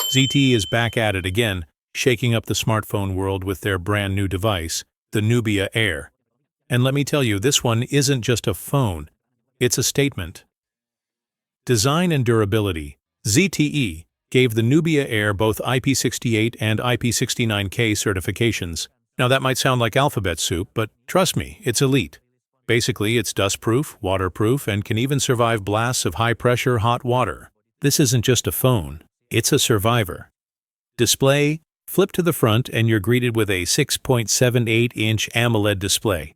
ZTE is back at it again, shaking up the smartphone world with their brand new device, the Nubia Air. And let me tell you, this one isn't just a phone, it's a statement. Design and durability. ZTE gave the Nubia Air both IP68 and IP69K certifications. Now that might sound like alphabet soup, but trust me, it's elite. Basically, it's dust-proof, waterproof, and can even survive blasts of high-pressure hot water. This isn't just a phone, it's a survivor. Display. Flip to the front and you're greeted with a 6.78-inch AMOLED display.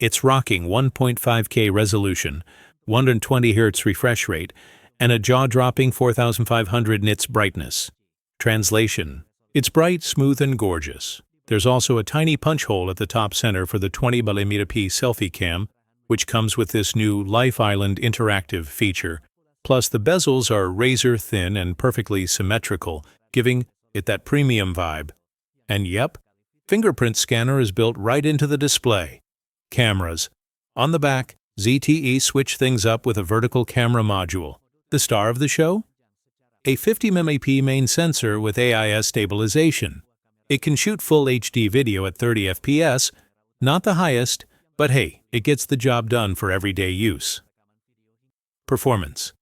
It's rocking 1.5K resolution, 120 Hz refresh rate, and a jaw-dropping 4,500 nits brightness. Translation. It's bright, smooth, and gorgeous. There's also a tiny punch hole at the top center for the 20mm selfie cam, which comes with this new Life Island interactive feature. Plus, the bezels are razor-thin and perfectly symmetrical, giving it that premium vibe. And yep, fingerprint scanner is built right into the display. Cameras. On the back, ZTE switched things up with a vertical camera module. The star of the show? A 50mm main sensor with AIS stabilization. It can shoot full HD video at 30 FPS, not the highest, but hey, it gets the job done for everyday use. Performance.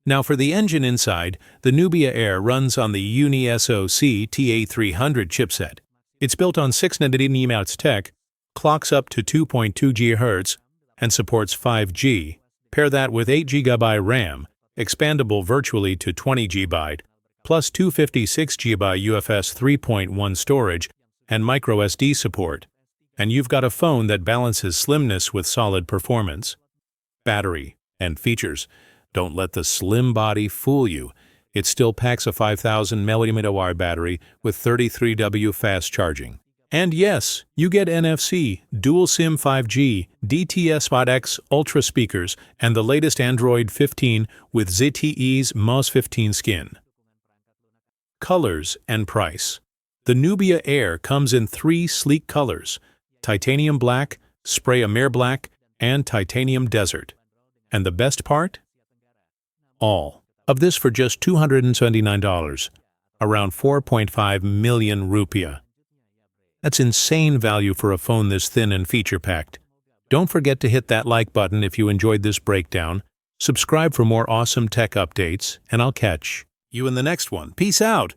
Now for the engine inside, the Nubia Air runs on the Uni-SoC TA300 chipset. It's built on 6nm tech, clocks up to 2.2 GHz, and supports 5G. Pair that with 8GB RAM, expandable virtually to 20GB, plus 256GB UFS 3.1 storage and microSD support. And you've got a phone that balances slimness with solid performance. Battery and features. Don't let the slim body fool you. It still packs a 5,000 mAh battery with 33W fast charging. And yes, you get NFC, dual SIM 5G, DTS Spot X Ultra speakers, and the latest Android 15 with ZTE's MOS 15 skin. Colors and price. The Nubia Air comes in 3 sleek colors: titanium black, spray amer black, and titanium desert. And the best part? All of this for just $279, around 4.5 million rupiah. That's insane value for a phone this thin and feature-packed. Don't forget to hit that like button if you enjoyed this breakdown, subscribe for more awesome tech updates, and I'll catch you in the next one. Peace out!